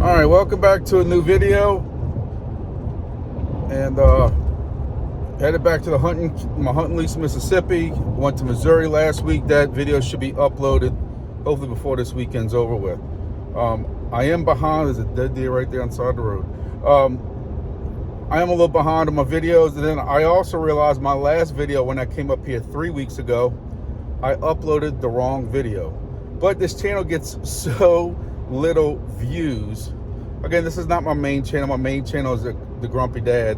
All right, welcome back to a new video, and headed back to my hunting lease in Mississippi. Went to Missouri last week. That video should be uploaded hopefully before this weekend's over with. I am behind. There's a dead deer right there on the side of the road. I am a little behind on my videos, and then I also realized my last video when I came up here 3 weeks ago, I uploaded the wrong video. But this channel gets so little views. Again, this is not my main channel. My main channel is the Grumpy Dad,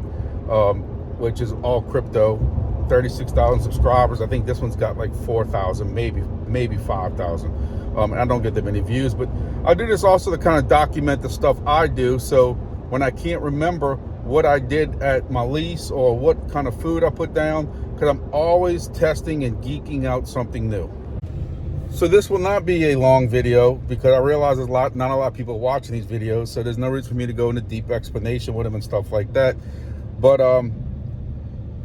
which is all crypto. 36,000 subscribers. I think this one's got like 4,000, maybe 5,000. And I don't get that many views, but I do this also to kind of document the stuff I do. So when I can't remember what I did at my lease or what kind of food I put down, because I'm always testing and geeking out something new. So this will not be a long video because I realize there's not a lot of people watching these videos, so there's no reason for me to go into deep explanation with them and stuff like that. But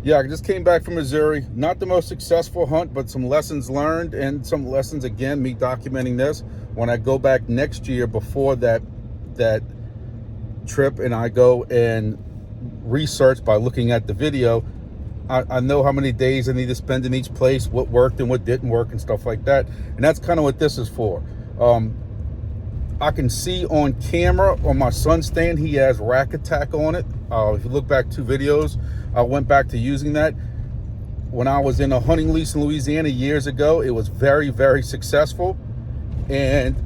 yeah, I just came back from Missouri. Not the most successful hunt, but some lessons learned and some lessons, again, me documenting this. When I go back next year before that trip and I go and research by looking at the video, I know how many days I need to spend in each place, what worked and what didn't work and stuff like that. And that's kind of what this is for. I can see on camera on my son's stand, he has Rack Attack on it. If you look back 2 videos, I went back to using that. When I was in a hunting lease in Louisiana years ago, it was very, very successful. And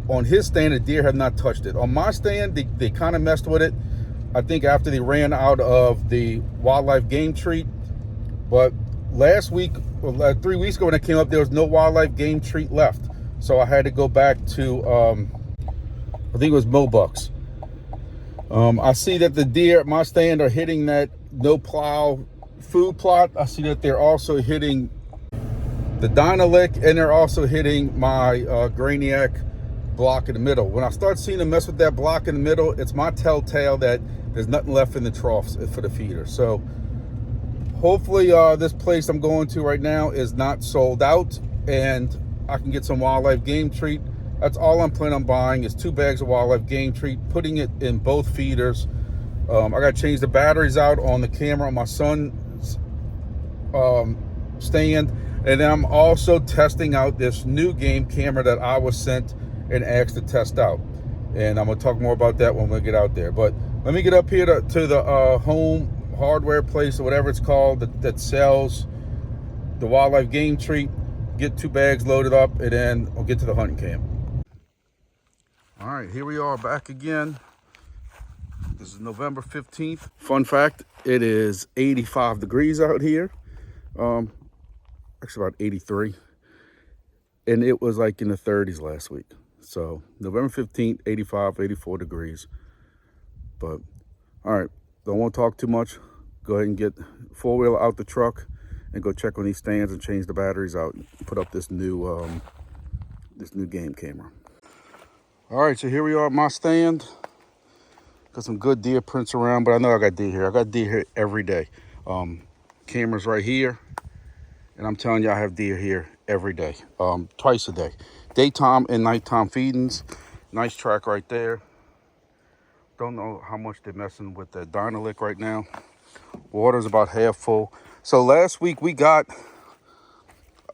on his stand, the deer have not touched it. On my stand, they kind of messed with it. I think after they ran out of the wildlife game treat. But last week, 3 weeks ago when I came up, there was no wildlife game treat left. So I had to go back to, I think it was Mobucks. I see that the deer at my stand are hitting that no plow food plot. I see that they're also hitting the Dynalick, and they're also hitting my Graniac block in the middle. When I start seeing them mess with that block in the middle, it's my telltale that there's nothing left in the troughs for the feeder. So hopefully this place I'm going to right now is not sold out and I can get some wildlife game treat. That's all I'm planning on buying is 2 bags of wildlife game treat, putting it in both feeders. I got to change the batteries out on the camera on my son's stand. And then I'm also testing out this new game camera that I was sent and asked to test out. And I'm going to talk more about that when we get out there. But let me get up here to the home hardware place or whatever it's called that sells the wildlife game treat, get 2 bags loaded up, and then I'll get to the hunting camp. All right, here we are back again. This is November 15th. Fun fact, it is 85 degrees out here. Actually about 83. And it was like in the 30s last week. So November 15th, 85, 84 degrees. But all right, don't want to talk too much. Go ahead and get 4-wheeler out the truck and go check on these stands and change the batteries out and put up this new game camera. All right, so here we are at my stand. Got some good deer prints around, but I know I got deer here. I got deer here every day. Camera's right here. And I'm telling you, I have deer here every day, twice a day. Daytime and nighttime feedings. Nice track right there. Don't know how much they're messing with the Dynalick right now. Water's about half full. So last week we got,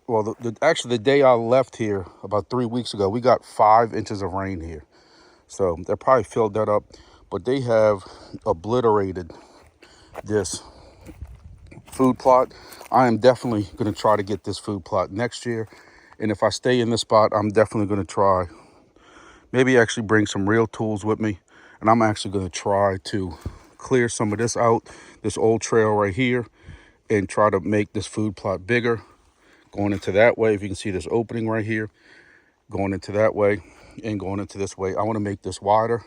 well, actually the day I left here about 3 weeks ago, we got 5 inches of rain here. So they probably filled that up, but they have obliterated this food plot. I am definitely going to try to get this food plot next year. And if I stay in this spot, I'm definitely going to try, maybe actually bring some real tools with me. And I'm actually going to try to clear some of this out, this old trail right here, and try to make this food plot bigger. Going into that way, if you can see this opening right here, going into that way and going into this way. I want to make this wider.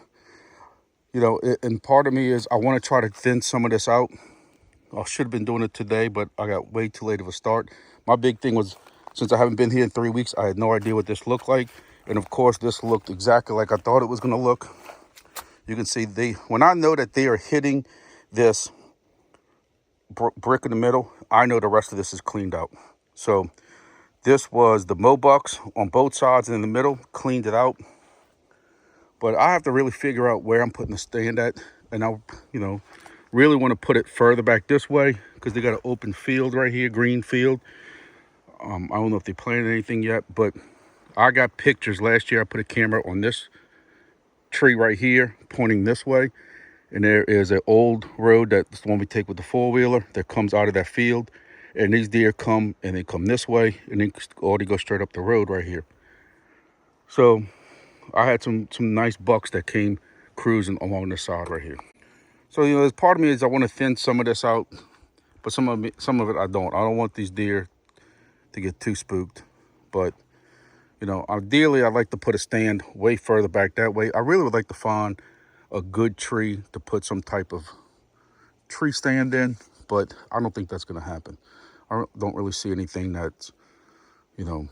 You know, and part of me is I want to try to thin some of this out. I should have been doing it today, but I got way too late of a start. My big thing was, since I haven't been here in 3 weeks, I had no idea what this looked like. And of course, this looked exactly like I thought it was going to look. You can see when I know that they are hitting this brick in the middle, I know the rest of this is cleaned out. So this was the Mobucks on both sides and in the middle, cleaned it out. But I have to really figure out where I'm putting the stand at. And I, you know, really want to put it further back this way because they got an open field right here, green field. I don't know if they planted anything yet, but I got pictures last year. I put a camera on this tree right here pointing this way, and there is an old road that's the one we take with the four-wheeler that comes out of that field, and these deer come and they come this way and then or they go straight up the road right here. So I had some nice bucks that came cruising along this side right here. So, you know, there's part of me is I want to thin some of this out, but some of it I don't. I don't want these deer to get too spooked. But, you know, ideally I'd like to put a stand way further back that way. I really would like to find a good tree to put some type of tree stand in, but I don't think that's going to happen. I don't really see anything that's, you know,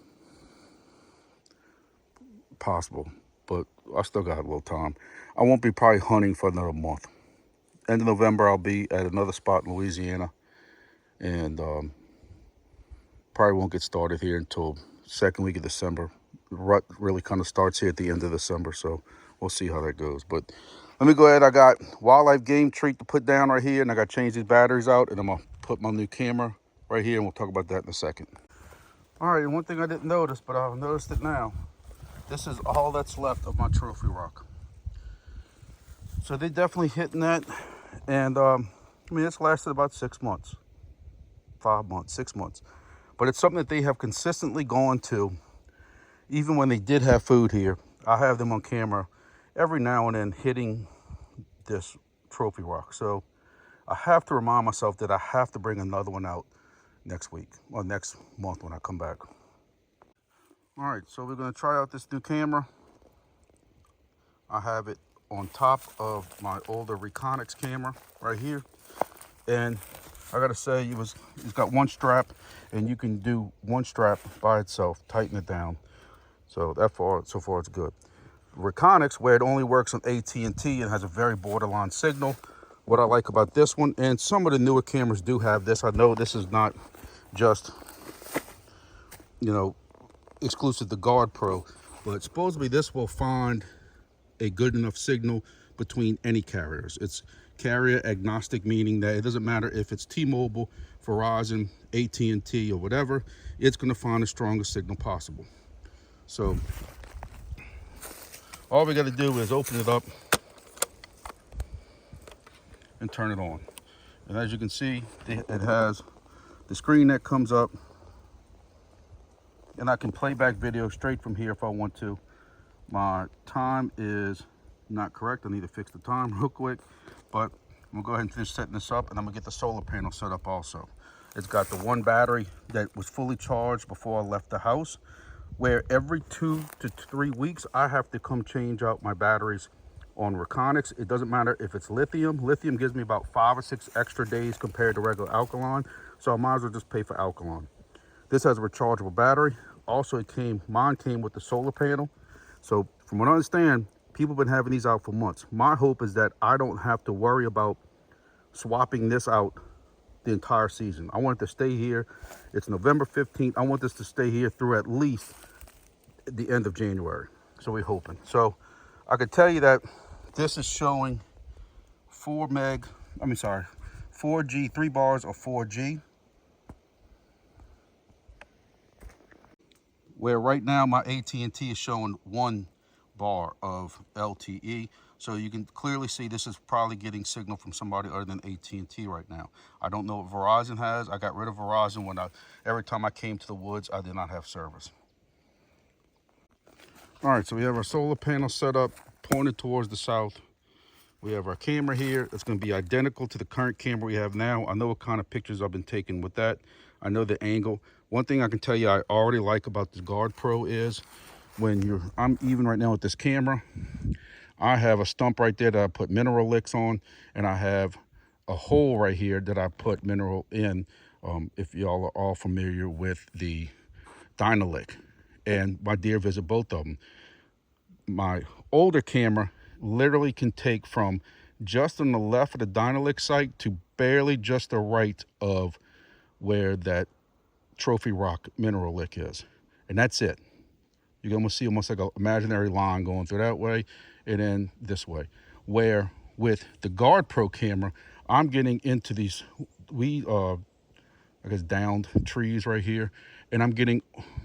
possible, but I still got a little time. I won't be probably hunting for another month. End of November, I'll be at another spot in Louisiana, and probably won't get started here until second week of December. The rut really kind of starts here at the end of December, so we'll see how that goes. But let me go ahead. I got wildlife game treat to put down right here, and I got to change these batteries out, and I'm going to put my new camera right here, and we'll talk about that in a second. All right, and one thing I didn't notice, but I've noticed it now. This is all that's left of my trophy rock. So they're definitely hitting that. And I mean, it's lasted about 6 months, 5 months, 6 months. But it's something that they have consistently gone to. Even when they did have food here, I have them on camera every now and then hitting this trophy rock. So I have to remind myself that I have to bring another one out next week or next month when I come back. All right, so we're gonna try out this new camera. I have it on top of my older Reconyx camera right here. And I gotta say, it's got one strap, and you can do one strap by itself, tighten it down. So so far it's good. Reconyx, where it only works on AT&T and has a very borderline signal. What I like about this one, and some of the newer cameras do have this. I know this is not just, you know, exclusive to Guard Pro, but supposedly this will find a good enough signal between any carriers. It's carrier agnostic, meaning that it doesn't matter if it's T-Mobile, Verizon, AT&T, or whatever, it's going to find the strongest signal possible. So all we got to do is open it up and turn it on. And as you can see, it has the screen that comes up, and I can play back video straight from here if I want to. My time is not correct. I need to fix the time real quick, but I'm gonna go ahead and finish setting this up, and I'm gonna get the solar panel set up also. It's got the one battery that was fully charged before I left the house, where every 2 to 3 weeks, I have to come change out my batteries on Reconyx. It doesn't matter if it's lithium. Lithium gives me about 5 or 6 extra days compared to regular alkaline, so I might as well just pay for alkaline. This has a rechargeable battery. Also, mine came with the solar panel. So from what I understand, people have been having these out for months. My hope is that I don't have to worry about swapping this out the entire season. I want it to stay here. It's November 15th. I want this to stay here through at least the end of January. So we're hoping. So I could tell you that this is showing 4G, 3 bars of 4G. Where right now my AT&T is showing 1 bar of LTE. So you can clearly see this is probably getting signal from somebody other than AT&T right now. I don't know what Verizon has. I got rid of Verizon when every time I came to the woods, I did not have service. All right, so we have our solar panel set up, pointed towards the south. We have our camera here. It's going to be identical to the current camera we have now. I know what kind of pictures I've been taking with that. I know the angle. One thing I can tell you I already like about this Guard Pro is I'm even right now with this camera, I have a stump right there that I put mineral licks on, and I have a hole right here that I put mineral in, if y'all are all familiar with the Dynalick. And my deer visit both of them. My older camera literally can take from just on the left of the Dynalick site to barely just the right of where that trophy rock mineral lick is. And that's it. You can almost see almost like an imaginary line going through that way and then this way. Where with the Guard Pro camera, I'm getting into these I guess downed trees right here, and I'm getting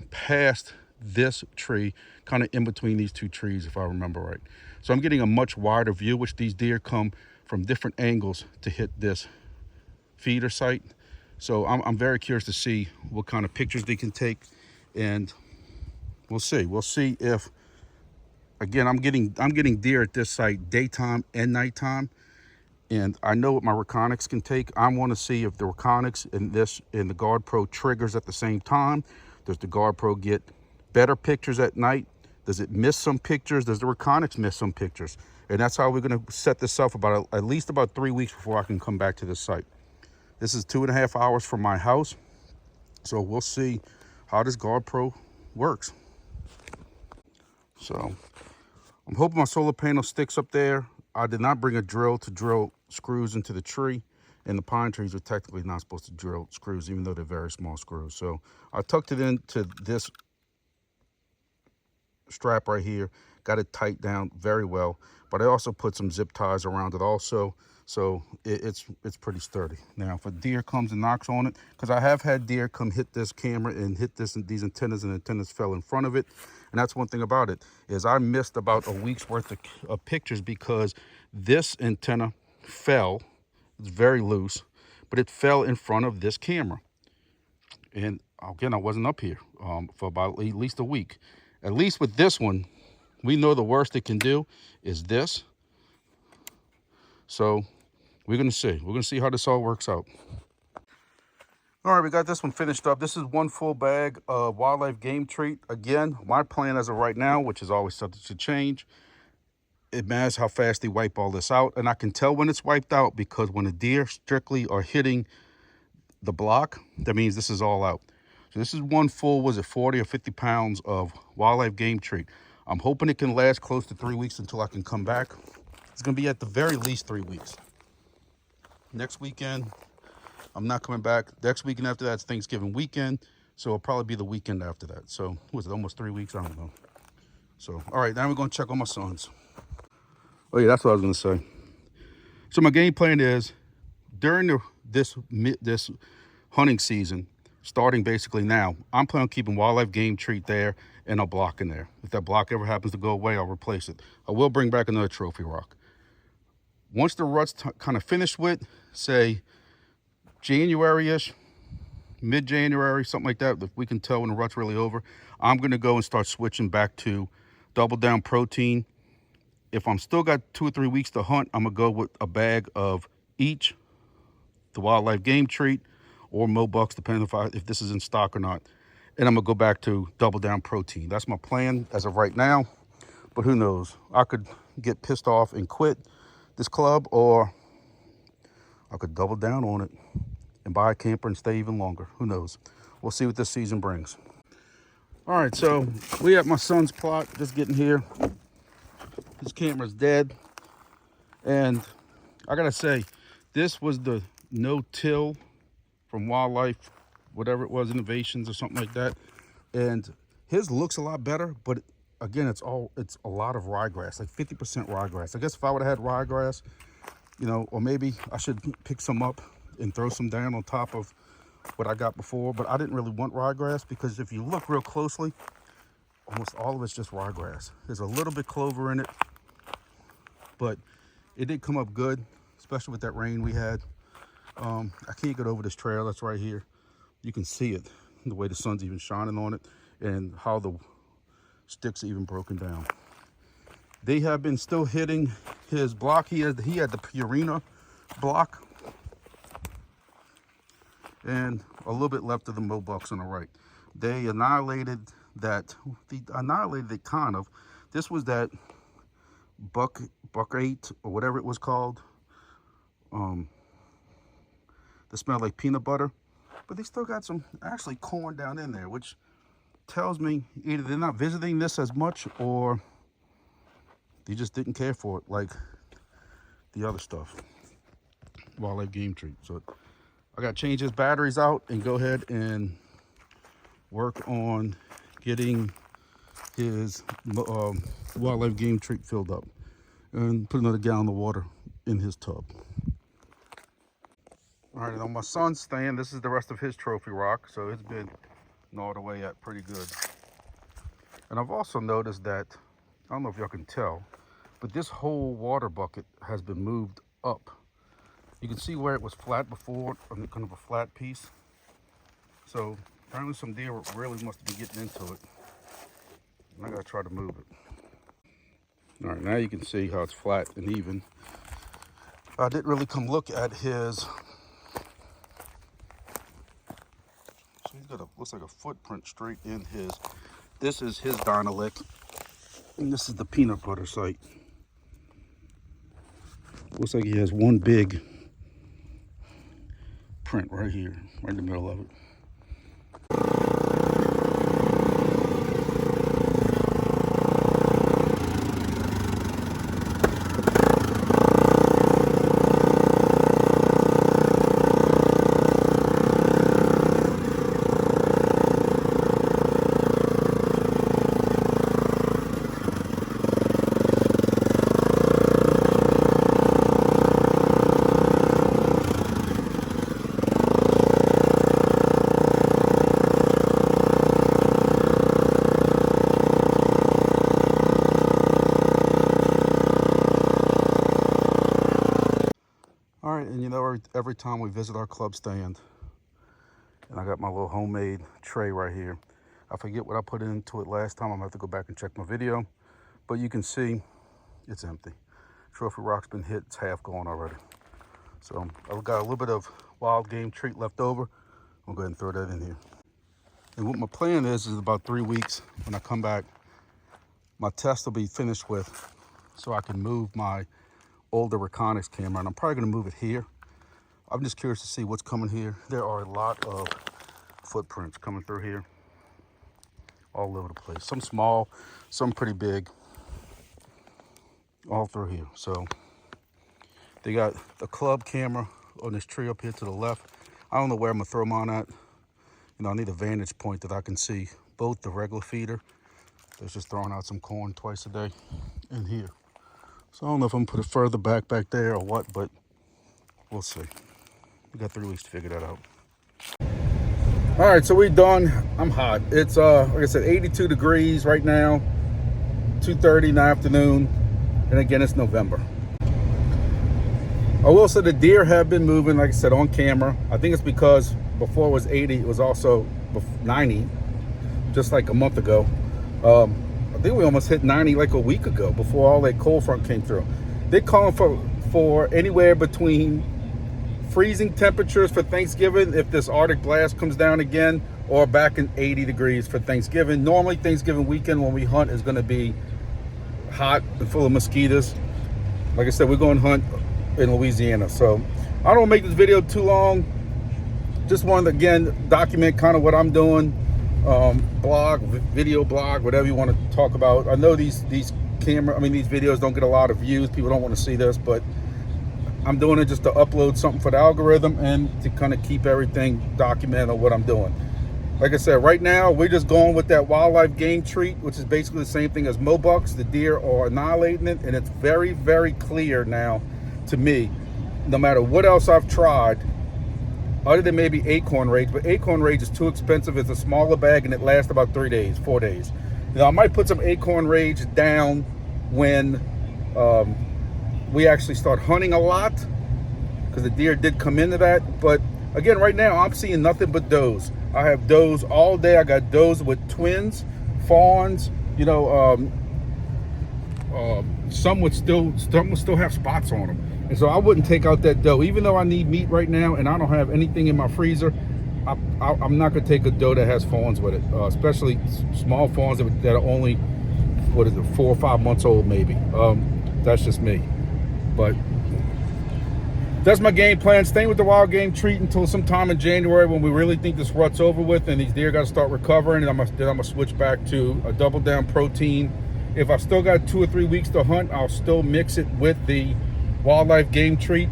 past this tree, kind of in between these two trees, if I remember right. So I'm getting a much wider view, which these deer come from different angles to hit this feeder site. So I'm very curious to see what kind of pictures they can take, and we'll see. We'll see if, again, I'm getting deer at this site daytime and nighttime, and I know what my Reconics can take. I want to see if the Reconics and the Guard Pro triggers at the same time. Does the Guard Pro get better pictures at night? Does it miss some pictures? Does the Reconics miss some pictures? And that's how we're going to set this up about at least about 3 weeks before I can come back to this site. This is 2.5 hours from my house, so we'll see how this Guard Pro works. So I'm hoping my solar panel sticks up there. I did not bring a drill to drill screws into the tree, and the pine trees are technically not supposed to drill screws, even though they're very small screws. So I tucked it into this strap right here, got it tight down very well, but I also put some zip ties around it also, so it's pretty sturdy. Now if a deer comes and knocks on it, because I have had deer come hit this camera and hit these antennas, and antennas fell in front of it. And that's one thing about it, is I missed about a week's worth of pictures because this antenna fell. It's very loose, but it fell in front of this camera. And again, I wasn't up here for about at least a week. At least with this one, we know the worst it can do is this. So we're going to see. We're going to see how this all works out. All right, we got this one finished up. This is one full bag of wildlife game treat. Again, my plan as of right now, which is always subject to change, it matters how fast they wipe all this out. And I can tell when it's wiped out because when the deer strictly are hitting the block, that means this is all out. So this is one full, was it 40 or 50 pounds of wildlife game treat. I'm hoping it can last close to 3 weeks until I can come back. It's going to be at the very least 3 weeks. Next weekend, I'm not coming back. Next weekend after that's Thanksgiving weekend. So it'll probably be the weekend after that. So was it almost 3 weeks? I don't know. So, all right, now we're going to check on my sons. Oh yeah, that's what I was going to say. So my game plan is during this hunting season, starting basically now, I'm planning on keeping wildlife game treat there and a block in there. If that block ever happens to go away, I'll replace it. I will bring back another trophy rock. Once the rut's kind of finished with, say January-ish, mid-January, something like that, if we can tell when the rut's really over, I'm going to go and start switching back to double down protein. If I'm still got 2 or 3 weeks to hunt, I'm going to go with a bag of each, the wildlife game treat or Mobucks, depending if this is in stock or not. And I'm going to go back to double down protein. That's my plan as of right now. But who knows? I could get pissed off and quit this club, or I could double down on it and buy a camper and stay even longer. Who knows? We'll see what this season brings. All right, so we at my son's plot, just getting here. His camera's dead. And I gotta say, this was the no-till from Wildlife, whatever it was, Innovations or something like that. And his looks a lot better, but again, it's a lot of ryegrass, like 50% ryegrass. I guess if I would have had ryegrass, you know, or maybe I should pick some up and throw some down on top of what I got before, but I didn't really want ryegrass because if you look real closely, almost all of it's just ryegrass. There's a little bit clover in it, but it did come up good, especially with that rain we had. I can't get over this trail that's right here. You can see it, the way the sun's even shining on it and how the sticks are even broken down. They have been still hitting his block. He had the Purina block and a little bit left of the Mobucks on the right. They annihilated that. They annihilated it kind of. This was that buck 8 or whatever it was called. That smelled like peanut butter, but they still got some actually corn down in there, which tells me either they're not visiting this as much or they just didn't care for it like the other stuff, wildlife game treat. So I got to change his batteries out and go ahead and work on getting his wildlife game treat filled up and put another gallon of water in his tub. All right, on my son's stand, this is the rest of his trophy rock, so it's been gnawed away at pretty good. And I've also noticed that, I don't know if y'all can tell, but this whole water bucket has been moved up. You can see where it was flat before, kind of a flat piece. So apparently some deer really must have been getting into it. And I gotta try to move it. All right, now you can see how it's flat and even. I didn't really come look at his, so he's got looks like a footprint straight in his. This is his Dynalick, and this is the peanut butter site. Looks like he has one big print right here, right in the middle of it. All right, and you know, every time we visit our club stand, and I got my little homemade tray right here. I forget what I put into it last time. I'm gonna have to go back and check my video, but you can see it's empty. Trophy rock's been hit, it's half gone already. So I've got a little bit of wild game treat left over. I'll go ahead and throw that in here. And what my plan is about 3 weeks when I come back, my test will be finished with, so I can move my older Reconyx camera, and I'm probably gonna move it here. I'm just curious to see what's coming here. There are a lot of footprints coming through here, all over the place. Some small, some pretty big, all through here. So they got the club camera on this tree up here to the left. I don't know where I'm gonna throw mine at. You know, I need a vantage point that I can see both the regular feeder that's just throwing out some corn twice a day and here. So I don't know if I'm gonna put it further back there or what, but we'll see. We got 3 weeks to figure that out. All right, so we're done. I'm hot. It's like I said, 82 degrees right now, 2:30 in the afternoon, and again, it's November. I will say the deer have been moving, like I said, on camera. I think it's because before it was 80, it was also 90, just like a month ago. I think we almost hit 90 like a week ago before all that cold front came through. They're calling for anywhere between freezing temperatures for Thanksgiving if this Arctic blast comes down again, or back in 80 degrees for Thanksgiving. Normally Thanksgiving weekend when we hunt is going to be hot and full of mosquitoes. Like I said, we're going to hunt in Louisiana, so I don't make this video too long. Just wanted to again document kind of what I'm doing. Blog, video blog, whatever you want to talk about. I know these videos don't get a lot of views. People don't want to see this, but I'm doing it just to upload something for the algorithm and to kind of keep everything documented on what I'm doing. Like I said, right now we're just going with that wildlife game treat, which is basically the same thing as Mobucks. The deer are annihilating it, and it's very, very clear now to me, no matter what else I've tried, other than maybe Acorn Rage, but Acorn Rage is too expensive. It's a smaller bag and it lasts about 3 days, 4 days. Now I might put some Acorn Rage down when we actually start hunting a lot, because the deer did come into that. But again, right now I'm seeing nothing but does. I have does all day. I got does with twins, fawns, you know, some would still have spots on them. And so I wouldn't take out that doe, even though I need meat right now and I don't have anything in my freezer. I'm not gonna take a doe that has fawns with it, especially small fawns that are only, 4 or 5 months old maybe. That's just me. But that's my game plan. Staying with the wild game treat until sometime in January when we really think this rut's over with and these deer got to start recovering. And then I'm gonna switch back to a double down protein. If I still got 2 or 3 weeks to hunt, I'll still mix it with the wildlife game treat.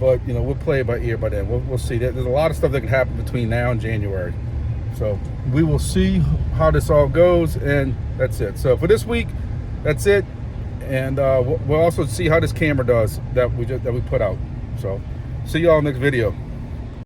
But you know, we'll play it by ear by then. We'll see. There's a lot of stuff that can happen between now and January. So we will see how this all goes, and that's it. So for this week, that's it. And we'll also see how this camera does that we put out. So see y'all next video.